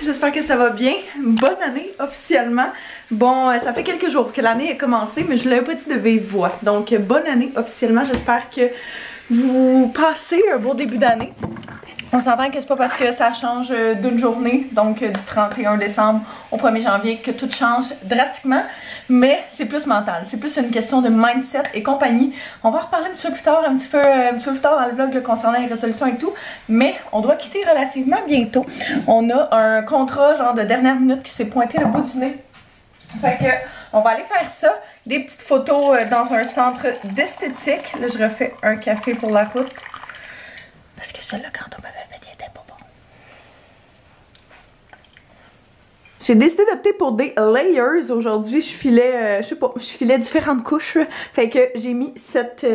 j'espère que ça va bien. Bonne année officiellement. Bon, ça fait quelques jours que l'année a commencé, mais je l'ai pas dit de vive voix. Donc bonne année officiellement, j'espère que vous passez un beau début d'année. On s'entend que c'est pas parce que ça change d'une journée, donc du 31 décembre au 1er janvier, que tout change drastiquement. Mais c'est plus mental, c'est plus une question de mindset et compagnie. On va en reparler un petit peu plus tard, un petit peu plus tard dans le vlog là, concernant les résolutions et tout. Mais on doit quitter relativement bientôt. On a un contrat genre de dernière minute qui s'est pointé le bout du nez. Fait que on va aller faire ça. Des petites photos dans un centre d'esthétique. Là je refais un café pour la route. Parce que ça là quand on m'avait fait il était pas bon. J'ai décidé d'opter pour des layers aujourd'hui. Je filais, je sais pas, je filais différentes couches. Fait que j'ai mis cette...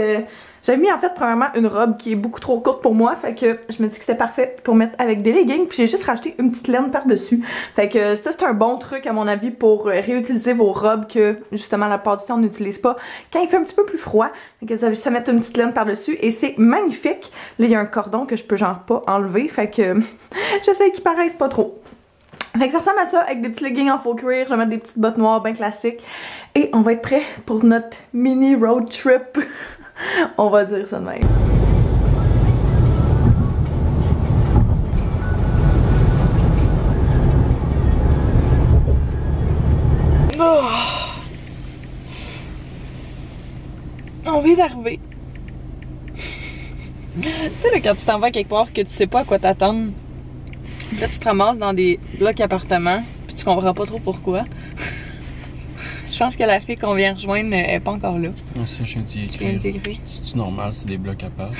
j'ai mis en fait premièrement une robe qui est beaucoup trop courte pour moi. Fait que je me dis que c'était parfait pour mettre avec des leggings. Puis j'ai juste racheté une petite laine par-dessus. Fait que ça c'est un bon truc à mon avis pour réutiliser vos robes que justement la plupart du temps on n'utilise pas quand il fait un petit peu plus froid. Fait que vous avez juste à mettre une petite laine par-dessus et c'est magnifique. Là il y a un cordon que je peux genre pas enlever. Fait que j'essaie qu'il paraisse pas trop. Fait que ça ressemble à ça avec des petits leggings en faux cuir, je vais mettre des petites bottes noires bien classiques et on va être prêt pour notre mini road trip. On va dire ça de même. Oh. On vient d'arriver. Tu sais là, quand tu t'en vas quelque part que tu sais pas à quoi t'attendre. Là, tu te ramasses dans des blocs appartements, puis tu comprends pas trop pourquoi. Je pense que la fille qu'on vient rejoindre est pas encore là. Non, ça, je viens d'y écrire. C'est normal, c'est des blocs à part.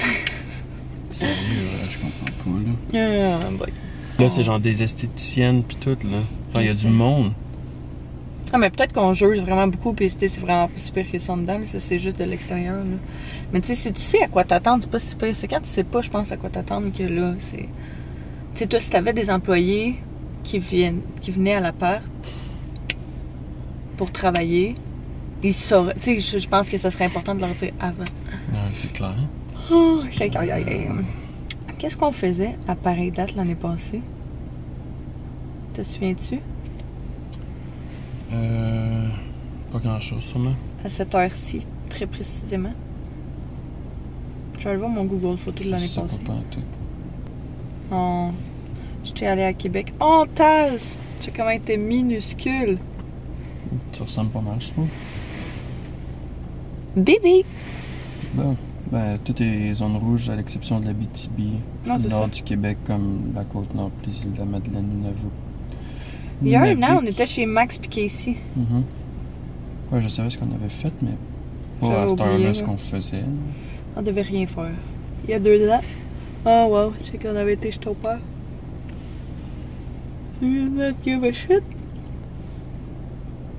Sérieux, je comprends pas, là. Boy. Là, c'est genre des esthéticiennes, pis tout, là. Enfin, il y a du monde. Ah, mais peut-être qu'on juge vraiment beaucoup, puis c'est vraiment pas si pire que ça dedans, mais ça, c'est juste de l'extérieur, là. Mais tu sais, si tu sais à quoi t'attendre, c'est pas si pire. C'est quand tu sais pas, je pense, à quoi t'attendre que là, c'est. Tu sais, toi, si t'avais des employés qui venaient à l'appart pour travailler, ils sauraient. Tu sais, je pense que ça serait important de leur dire avant. Ouais, c'est clair. Oh, qu'est-ce qu'on faisait à pareille date l'année passée? Te souviens-tu? Pas grand-chose, sûrement. À cette heure-ci, très précisément. Je vais aller voir mon Google Photo de l'année passée. Oh, j'étais allée à Québec. Oh, Taz! Tu sais comment elle était minuscule. Tu ressembles pas mal, je trouve. Bébé! Bon, ben, toutes les zones rouges, à l'exception de l'Abitibi, le nord du Québec, comme la Côte-Nord, les îles de la Madeleine, Nunavut. Il y a un an, on était chez Max puis Casey. Ouais, je savais ce qu'on avait fait, mais pas à cette heure-là ce qu'on faisait. On devait rien faire. Il y a 2 ans. Oh wow, tu sais qu'on avait été chez ton père. You not give a shit.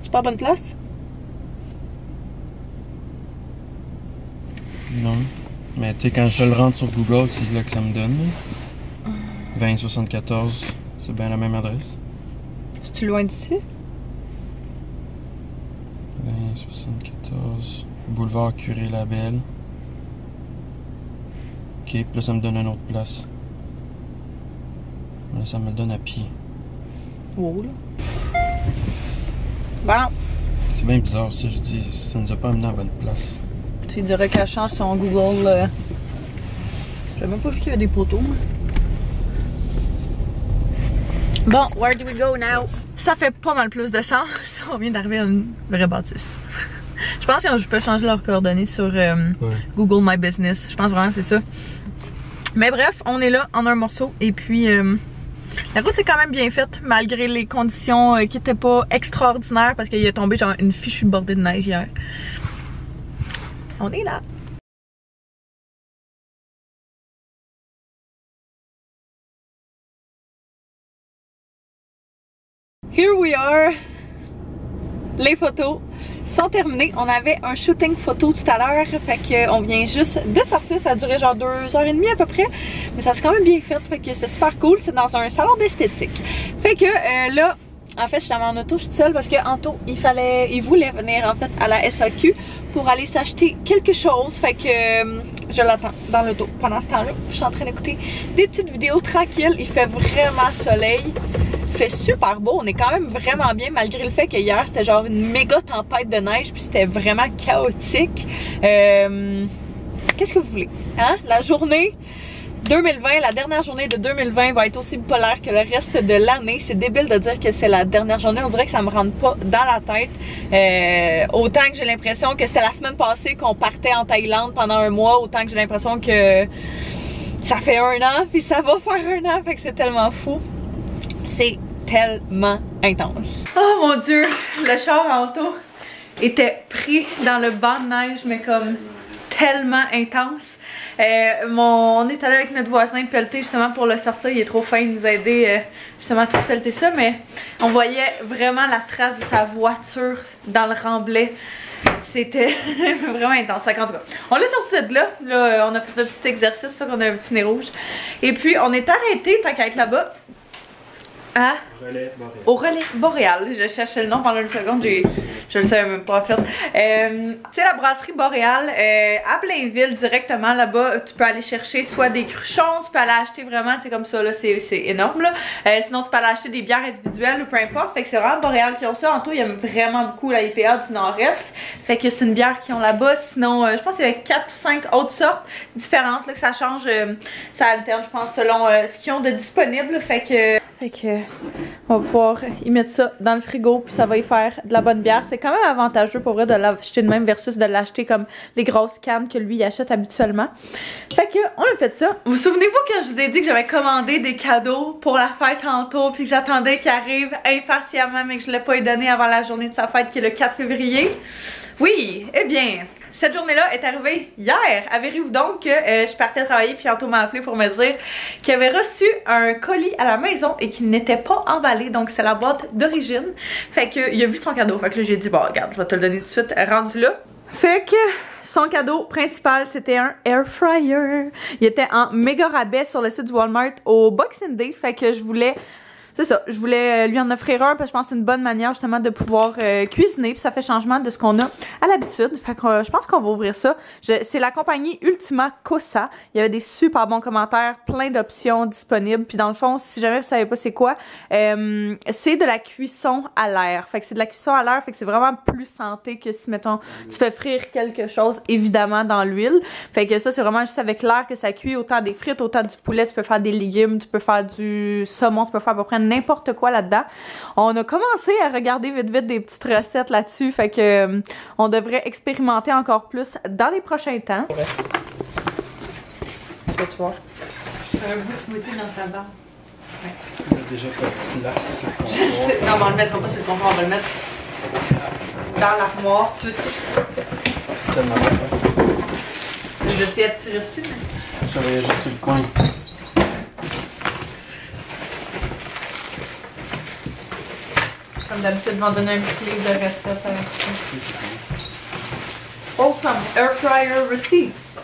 C'est pas à bonne place? Non. Mais tu sais, quand je le rentre sur Google, c'est là que ça me donne. 2074, c'est bien la même adresse. C'est-tu loin d'ici? 2074, boulevard Curé-Labelle. Ok, puis là ça me donne une autre place. Là ça me le donne à pied. Wow là. Bon. C'est bien bizarre ça, je dis, ça nous a pas amené à la bonne place. Tu dirais qu'elle change son Google. J'avais même pas vu qu'il y avait des poteaux. Moi. Bon, where do we go now? Ça fait pas mal plus de sens. On vient d'arriver à une vraie bâtisse. Je pense que je peux changer leurs coordonnées sur Google My Business. Je pense vraiment que c'est ça. Mais bref, on est là en un morceau. Et puis, la route est quand même bien faite, malgré les conditions qui étaient pas extraordinaires. Parce qu'il est tombé genre une fichue bordée de neige hier. On est là. Here we are. Les photos sont terminées. On avait un shooting photo tout à l'heure. Fait qu'on vient juste de sortir. Ça a duré genre 2h30 à peu près. Mais ça s'est quand même bien fait. Fait que c'était super cool. C'est dans un salon d'esthétique. Fait que là, en fait, j'étais en auto, je suis seule parce que Anto, il voulait venir en fait à la SAQ pour aller s'acheter quelque chose. Fait que je l'attends dans l'auto pendant ce temps-là. Je suis en train d'écouter des petites vidéos tranquilles. Il fait vraiment soleil. Il fait super beau. On est quand même vraiment bien malgré le fait que hier c'était genre une méga tempête de neige puis c'était vraiment chaotique. Qu'est-ce que vous voulez? Hein? La journée 2020, la dernière journée de 2020 va être aussi polaire que le reste de l'année. C'est débile de dire que c'est la dernière journée. On dirait que ça me rentre pas dans la tête. Autant que j'ai l'impression que c'était la semaine passée qu'on partait en Thaïlande pendant un mois, autant que j'ai l'impression que ça fait 1 an, puis ça va faire 1 an. Fait que c'est tellement fou. C'est tellement intense. Oh mon Dieu, le char en auto était pris dans le banc de neige, mais comme tellement intense. On est allé avec notre voisin pelleter justement pour le sortir. Il est trop fin, il nous a aidé justement à tout pelleter ça, mais on voyait vraiment la trace de sa voiture dans le remblai. C'était vraiment intense. En tout cas, on l'a sorti de là. Là, on a fait un petit exercice, ça qu'on a un petit nez rouge. Et puis on est arrêté tant qu'à être là-bas. Au relais boréal. Je cherchais le nom pendant une seconde, je le savais même pas en fait. C'est la brasserie boréale à Blainville directement là-bas. Tu peux aller chercher soit des cruchons, tu peux aller acheter vraiment, c'est comme ça là, c'est énorme là. Sinon tu peux aller acheter des bières individuelles ou peu importe. Fait que c'est vraiment Boréal qui ont ça. En tout, il y a vraiment beaucoup la IPA du Nord-Est. Fait que c'est une bière qu'ils ont là-bas. Sinon, je pense qu'il y avait 4 ou 5 autres sortes différentes là, que ça change, ça alterne, je pense, selon ce qu'ils ont de disponible. Fait que on va pouvoir y mettre ça dans le frigo puis ça va y faire de la bonne bière. C'est quand même avantageux pour vrai de l'acheter de même versus de l'acheter comme les grosses cannes que lui il achète habituellement. Fait que on a fait ça. Vous souvenez-vous quand je vous ai dit que j'avais commandé des cadeaux pour la fête tantôt puis que j'attendais qu'il arrive impatiemment mais que je ne l'ai pas donné avant la journée de sa fête qui est le 4 février? Oui, eh bien, cette journée-là est arrivée hier. Avérez-vous donc que je partais travailler puis Anto m'a appelé pour me dire qu'il avait reçu un colis à la maison et qu'il n'était pas emballé. Donc c'est la boîte d'origine. Fait qu'il a vu son cadeau. Fait que là j'ai dit bon regarde, je vais te le donner tout de suite rendu là. Fait que son cadeau principal c'était un air fryer. Il était en méga rabais sur le site du Walmart au Boxing Day. Fait que je voulais... C'est ça, je voulais lui en offrir un parce que je pense que c'est une bonne manière justement de pouvoir cuisiner puis ça fait changement de ce qu'on a à l'habitude. Fait que je pense qu'on va ouvrir ça. C'est la compagnie Ultima Cosa. Il y avait des super bons commentaires, plein d'options disponibles. Puis dans le fond, si jamais vous savez pas c'est quoi, c'est de la cuisson à l'air. Fait que c'est de la cuisson à l'air, fait que c'est vraiment plus santé que si mettons tu fais frire quelque chose évidemment dans l'huile. Fait que ça c'est vraiment juste avec l'air que ça cuit, autant des frites, autant du poulet, tu peux faire des légumes, tu peux faire du saumon, tu peux faire à peu près n'importe quoi là-dedans. On a commencé à regarder vite des petites recettes là-dessus, fait que on devrait expérimenter encore plus dans les prochains temps. Qu'est-ce que tu vois? Un bout de smoothie dans ta barre. Ouais. On a déjà pas de place sur le comptoir. Je sais. Non, mais on le mettra pas sur le comptoir, on va le mettre dans l'armoire. Tu veux-tu? C'est ça, Je vais essayer de tirer dessus, mais... Je vais juste sur le coin. Comme d'habitude, ils vont donner un petit livre de recettes avec ça. Awesome air fryer receipts.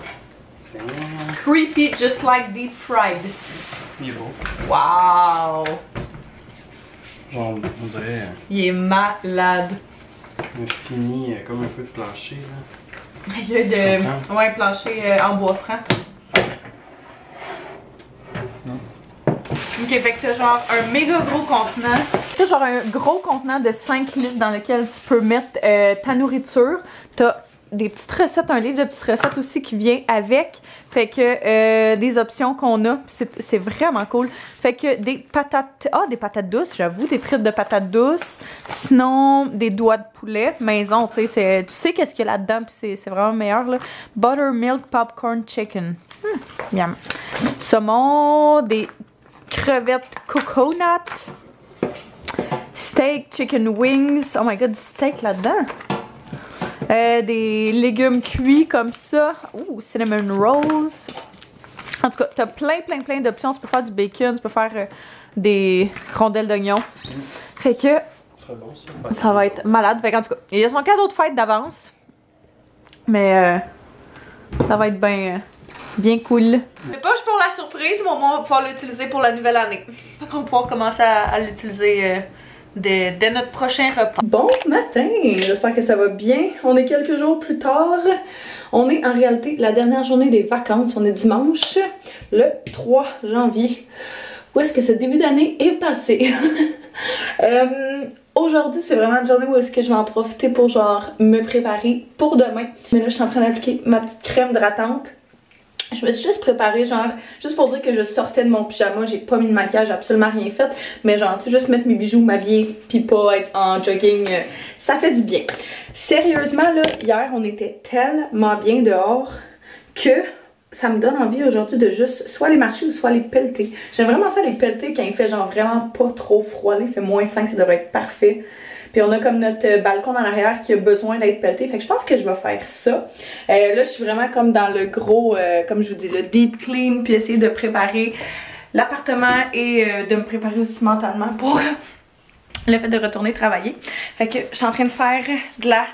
Creepy, just like deep fried. Il est beau. Wow! Genre, on dirait. Il est malade. Un fini comme un peu de plancher là. Il y a de. Ouais, plancher en bois franc. Ok, fait que t'as genre un méga gros contenant. T'as genre un gros contenant de 5 litres dans lequel tu peux mettre ta nourriture. T'as des petites recettes, un livre de petites recettes aussi qui vient avec. Fait que des options qu'on a, c'est vraiment cool. Fait que des patates, des patates douces, j'avoue, des frites de patates douces. Sinon, des doigts de poulet maison, tu sais qu'est-ce qu'il y a là-dedans, puis c'est vraiment meilleur là. Buttermilk popcorn chicken. Miam. Saumon, des crevettes coconut, steak, chicken wings. Oh my god, du steak là-dedans. Des légumes cuits comme ça. Ouh, cinnamon rolls. En tout cas, t'as plein d'options. Tu peux faire du bacon, tu peux faire des rondelles d'oignon. Fait que ça va être malade. Fait que, en tout cas, il y a son cadeau de fête d'avance. Mais ça va être bien cool. C'est pas juste pour la surprise, mais on va pouvoir l'utiliser pour la nouvelle année. On va pouvoir commencer à l'utiliser de notre prochain repas. Bon matin, j'espère que ça va bien. On est quelques jours plus tard. On est en réalité la dernière journée des vacances. On est dimanche, le 3 janvier. Où est-ce que ce début d'année est passé? Aujourd'hui, c'est vraiment une journée où est-ce que je vais en profiter pour genre me préparer pour demain. Mais là, je suis en train d'appliquer ma petite crème hydratante. Je me suis juste préparée, genre, juste pour dire que je sortais de mon pyjama, j'ai pas mis de maquillage, absolument rien fait, mais genre, tu sais, juste mettre mes bijoux, m'habiller, pis pas être en jogging, ça fait du bien. Sérieusement, là, hier, on était tellement bien dehors que ça me donne envie aujourd'hui de juste soit aller marcher ou soit aller pelleter. J'aime vraiment ça, les pelleter, quand il fait genre vraiment pas trop froid, là, il fait -5, ça devrait être parfait. Puis on a comme notre balcon dans l'arrière qui a besoin d'être pelleté. Fait que je pense que je vais faire ça. Là, je suis vraiment comme dans le gros, comme je vous dis, le deep clean. Puis essayer de préparer l'appartement et de me préparer aussi mentalement pour le fait de retourner travailler. Fait que je suis en train de faire de la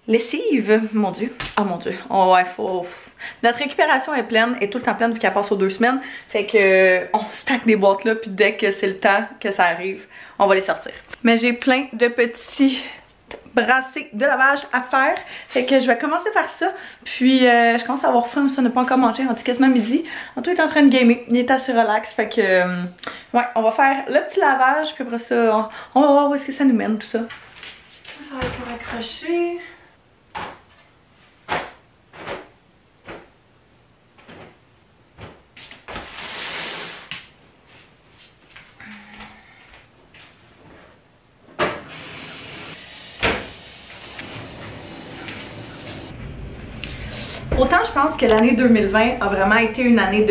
lessive. Mon Dieu. Oh mon Dieu. Oh ouais, faut... Notre récupération est pleine, est tout le temps pleine vu qu'elle passe aux 2 semaines. Fait que on stack des boîtes là, puis dès que c'est le temps que ça arrive, on va les sortir. Mais j'ai plein de petits brassés de lavage à faire. Fait que je vais commencer par ça. Puis je commence à avoir faim, ça n'a pas encore mangé. En tout cas, quasiment midi. Anto est en train de gamer. Il est assez relax. Fait que ouais, on va faire le petit lavage. Puis après ça, on va voir où est-ce que ça nous mène tout ça. Ça va être pour accrocher. Autant je pense que l'année 2020 a vraiment été une année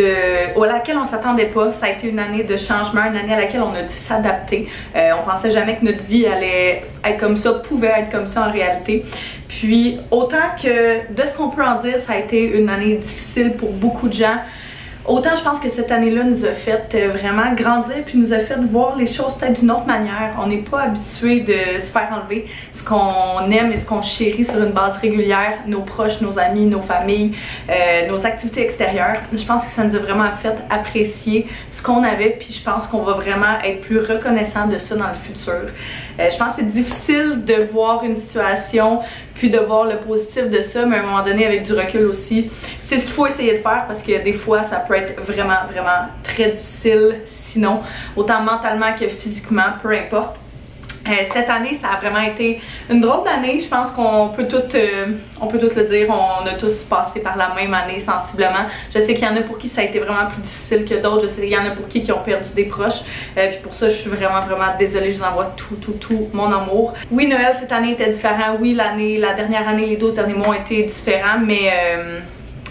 à laquelle on s'attendait pas. Ça a été une année de changement, une année à laquelle on a dû s'adapter. On pensait jamais que notre vie allait être comme ça, pouvait être comme ça en réalité. Puis autant que de ce qu'on peut en dire, ça a été une année difficile pour beaucoup de gens. Autant je pense que cette année-là nous a fait vraiment grandir puis nous a fait voir les choses peut-être d'une autre manière. On n'est pas habitué de se faire enlever ce qu'on aime et ce qu'on chérit sur une base régulière, nos proches, nos amis, nos familles, nos activités extérieures. Je pense que ça nous a vraiment fait apprécier ce qu'on avait puis je pense qu'on va vraiment être plus reconnaissant de ça dans le futur. Je pense que c'est difficile de voir une situation puis de voir le positif de ça, mais à un moment donné avec du recul aussi, c'est ce qu'il faut essayer de faire parce que des fois ça peut être vraiment très difficile sinon, autant mentalement que physiquement, peu importe. Cette année, ça a vraiment été une drôle d'année. Je pense qu'on peut tout le dire. On a tous passé par la même année sensiblement. Je sais qu'il y en a pour qui ça a été vraiment plus difficile que d'autres. Je sais qu'il y en a pour qui ont perdu des proches. Puis pour ça, je suis vraiment désolée. Je vous envoie tout mon amour. Oui, Noël cette année était différent. Oui, la dernière année, les 12 derniers mois ont été différents. Mais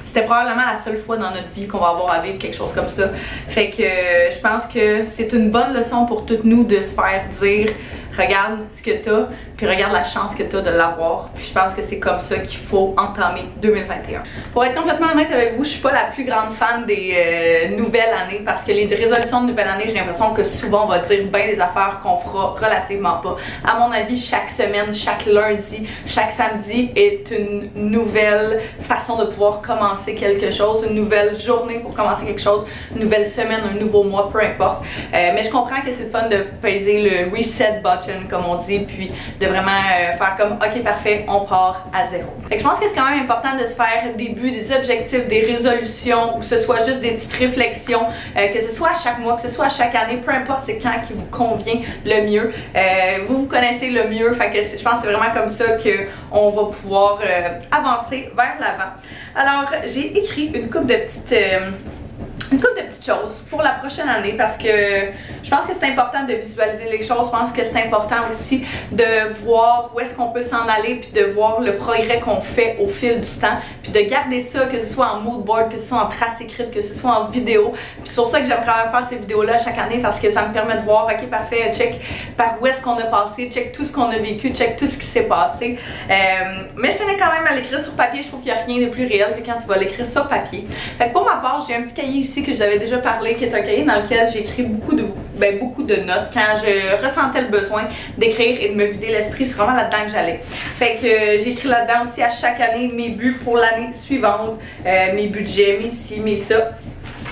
c'était probablement la seule fois dans notre vie qu'on va avoir à vivre quelque chose comme ça. Fait que je pense que c'est une bonne leçon pour toutes nous de se faire dire regarde ce que t'as, puis regarde la chance que t'as de l'avoir. Puis je pense que c'est comme ça qu'il faut entamer 2021. Pour être complètement honnête avec vous, je suis pas la plus grande fan des nouvelles années parce que les résolutions de nouvelle année, j'ai l'impression que souvent on va dire bien des affaires qu'on fera relativement pas. À mon avis, chaque semaine, chaque lundi, chaque samedi est une nouvelle façon de pouvoir commencer quelque chose, une nouvelle journée pour commencer quelque chose, une nouvelle semaine, un nouveau mois, peu importe. Mais je comprends que c'est fun de peser le reset button comme on dit, puis de vraiment faire comme ok parfait, on part à zéro. Fait que je pense que c'est quand même important de se faire des buts, des objectifs, des résolutions, ou que ce soit juste des petites réflexions, que ce soit à chaque mois, que ce soit à chaque année, peu importe c'est quand qui vous convient le mieux. Vous connaissez le mieux, fait que je pense que c'est vraiment comme ça qu'on va pouvoir avancer vers l'avant. Alors j'ai écrit une couple de petites choses pour la prochaine année parce que je pense que c'est important de visualiser les choses. Je pense que c'est important aussi de voir où est-ce qu'on peut s'en aller puis de voir le progrès qu'on fait au fil du temps puis de garder ça, que ce soit en mood board, que ce soit en trace écrite, que ce soit en vidéo. Puis c'est pour ça que j'aime quand même faire ces vidéos-là chaque année parce que ça me permet de voir, ok parfait, check par où est-ce qu'on a passé, check tout ce qu'on a vécu, check tout ce qui s'est passé. Mais je tenais quand même à l'écrire sur papier. Je trouve qu'il n'y a rien de plus réel que quand tu vas l'écrire sur papier. Fait que pour ma part, j'ai un petit cahier ici que j'avais déjà parlé, qui est un cahier dans lequel j'écris beaucoup de notes quand je ressentais le besoin d'écrire et de me vider l'esprit. C'est vraiment là-dedans que j'allais. Fait que j'écris là-dedans aussi à chaque année mes buts pour l'année suivante, mes budgets, mes ci, mes ça.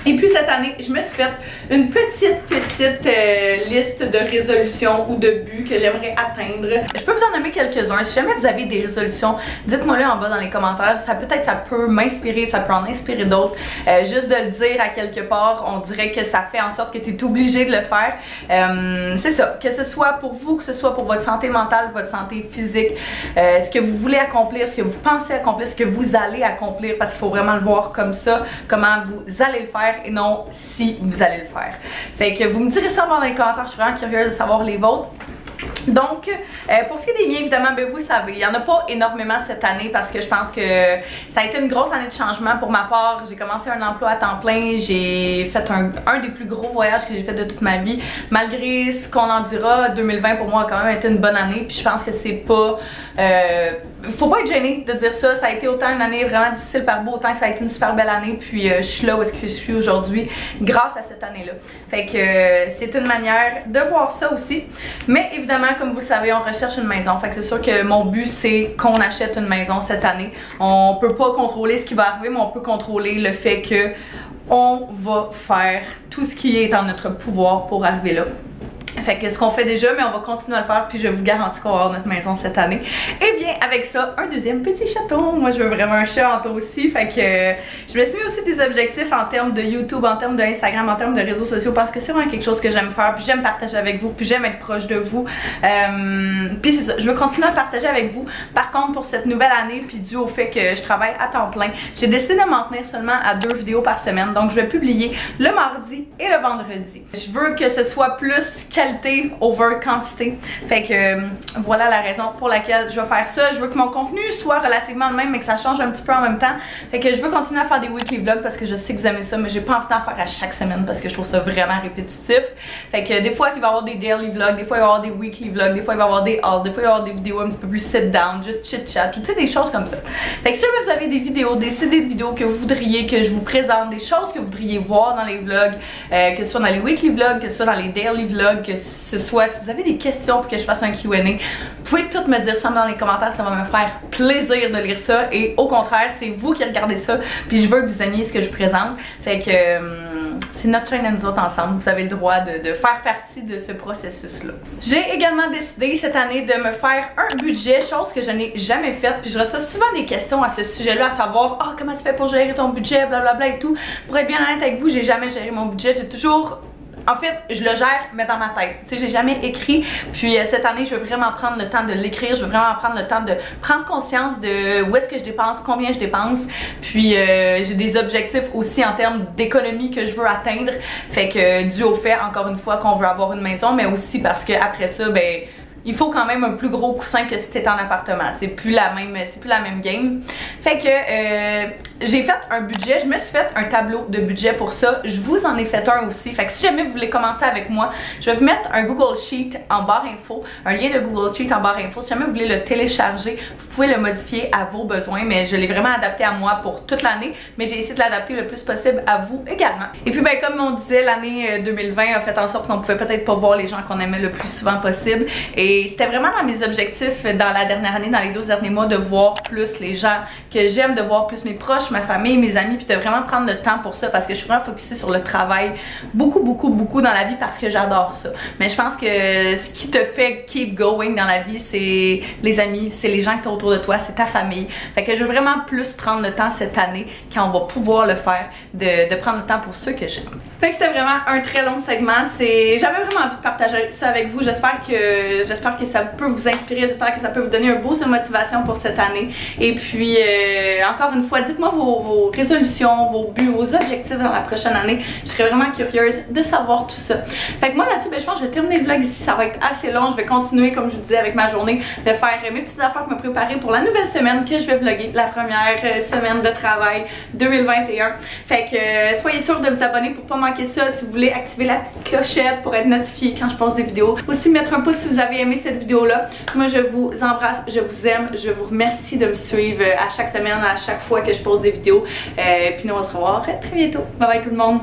Et puis cette année, je me suis fait une petite liste de résolutions ou de buts que j'aimerais atteindre. Je peux vous en nommer quelques-uns. Si jamais vous avez des résolutions, dites-moi-le en bas dans les commentaires. Ça peut m'inspirer, ça peut en inspirer d'autres. Juste de le dire à quelque part, on dirait que ça fait en sorte que tu es obligé de le faire. C'est ça, que ce soit pour vous, que ce soit pour votre santé mentale, votre santé physique, ce que vous voulez accomplir, ce que vous pensez accomplir, ce que vous allez accomplir, parce qu'il faut vraiment le voir comme ça, comment vous allez le faire et non si vous allez le faire. Fait que vous me direz ça dans les commentaires, je suis vraiment curieuse de savoir les vôtres. Donc, pour ce qui est des miens, évidemment, ben vous savez, il n'y en a pas énormément cette année parce que je pense que ça a été une grosse année de changement pour ma part. J'ai commencé un emploi à temps plein, j'ai fait un des plus gros voyages que j'ai fait de toute ma vie. Malgré ce qu'on en dira, 2020 pour moi a quand même été une bonne année. Puis je pense que c'est pas... faut pas être gêné de dire ça. Ça a été autant une année vraiment difficile par bout, autant que ça a été une super belle année. Puis je suis là où est-ce que je suis aujourd'hui grâce à cette année-là. Fait que c'est une manière de voir ça aussi. Mais évidemment, comme vous le savez, on recherche une maison. Fait que c'est sûr que mon but, c'est qu'on achète une maison cette année. On peut pas contrôler ce qui va arriver, mais on peut contrôler le fait que on va faire tout ce qui est en notre pouvoir pour arriver là. Fait que ce qu'on fait déjà, mais on va continuer à le faire, puis je vous garantis qu'on va avoir notre maison cette année. Et bien avec ça, un deuxième petit chaton. Moi je veux vraiment un chat en toi aussi. Fait que je me suis mis aussi des objectifs en termes de YouTube, en termes d'Instagram, en termes de réseaux sociaux, parce que c'est vraiment quelque chose que j'aime faire, puis j'aime partager avec vous, puis j'aime être proche de vous. Puis c'est ça, je veux continuer à partager avec vous. Par contre, pour cette nouvelle année, puis dû au fait que je travaille à temps plein, j'ai décidé de m'en tenir seulement à 2 vidéos par semaine. Donc je vais publier le mardi et le vendredi. Je veux que ce soit plus qualité over quantité. Fait que voilà la raison pour laquelle je vais faire ça. Je veux que mon contenu soit relativement le même mais que ça change un petit peu en même temps. Fait que je veux continuer à faire des weekly vlogs parce que je sais que vous aimez ça, mais j'ai pas envie d'en faire à chaque semaine parce que je trouve ça vraiment répétitif. Fait que des fois il va y avoir des daily vlogs, des fois il va y avoir des weekly vlogs, des fois il va y avoir des hauls, des fois il va y avoir des vidéos un petit peu plus sit down, juste chit chat, tu sais, des choses comme ça. Fait que si jamais vous avez des vidéos, des CD de vidéos que vous voudriez que je vous présente, des choses que vous voudriez voir dans les vlogs, que ce soit dans les weekly vlogs, que ce soit dans les daily vlogs, que ce soit si vous avez des questions pour que je fasse un Q&A, vous pouvez toutes me dire ça dans les commentaires, ça va me faire plaisir de lire ça. Et au contraire, c'est vous qui regardez ça, puis je veux que vous aimiez ce que je présente. Fait que c'est notre chaîne à nous autres ensemble. Vous avez le droit de faire partie de ce processus-là. J'ai également décidé cette année de me faire un budget, chose que je n'ai jamais faite. Puis je reçois souvent des questions à ce sujet-là, à savoir « Ah, comment tu fais pour gérer ton budget, blablabla et tout. » Pour être bien honnête avec vous, j'ai jamais géré mon budget. J'ai toujours... En fait, je le gère, mais dans ma tête. Tu sais, j'ai jamais écrit. Puis cette année, je veux vraiment prendre le temps de l'écrire. Je veux vraiment prendre le temps de prendre conscience de où est-ce que je dépense, combien je dépense. Puis j'ai des objectifs aussi en termes d'économie que je veux atteindre. Fait que dû au fait, encore une fois, qu'on veut avoir une maison, mais aussi parce que après ça, ben... il faut quand même un plus gros coussin que si t'es en appartement. C'est plus la même game. Fait que j'ai fait un budget, je me suis fait un tableau de budget pour ça. Je vous en ai fait un aussi. Fait que si jamais vous voulez commencer avec moi, je vais vous mettre un Google Sheet en barre info, un lien de Google Sheet en barre info. Si jamais vous voulez le télécharger, vous pouvez le modifier à vos besoins, mais je l'ai vraiment adapté à moi pour toute l'année, mais j'ai essayé de l'adapter le plus possible à vous également. Et puis ben comme on disait, l'année 2020 a fait en sorte qu'on pouvait peut-être pas voir les gens qu'on aimait le plus souvent possible. Et c'était vraiment dans mes objectifs dans la dernière année, dans les 12 derniers mois, de voir plus les gens que j'aime, de voir plus mes proches, ma famille, mes amis, puis de vraiment prendre le temps pour ça parce que je suis vraiment focusée sur le travail beaucoup dans la vie parce que j'adore ça. Mais je pense que ce qui te fait keep going dans la vie, c'est les amis, c'est les gens qui sont autour de toi, c'est ta famille. Fait que je veux vraiment plus prendre le temps cette année, quand on va pouvoir le faire, de prendre le temps pour ceux que j'aime. Fait que c'était vraiment un très long segment. J'avais vraiment envie de partager ça avec vous. J'espère que ça peut vous inspirer, j'espère que ça peut vous donner un boost de motivation pour cette année. Et puis, encore une fois, dites-moi vos résolutions, vos buts, vos objectifs dans la prochaine année. Je serais vraiment curieuse de savoir tout ça. Fait que moi là-dessus, ben, je pense que je vais terminer le vlog ici. Ça va être assez long. Je vais continuer, comme je vous disais, avec ma journée, de faire mes petites affaires pour me préparer pour la nouvelle semaine que je vais vlogger, la première semaine de travail 2021. Fait que soyez sûrs de vous abonner pour pas manquer ça. Si vous voulez activer la petite clochette pour être notifié quand je poste des vidéos. Aussi mettre un pouce si vous avez aimé cette vidéo-là. Moi, je vous embrasse, je vous aime, je vous remercie de me suivre à chaque semaine, à chaque fois que je pose des vidéos. Puis nous, on va se revoir très bientôt. Bye bye tout le monde!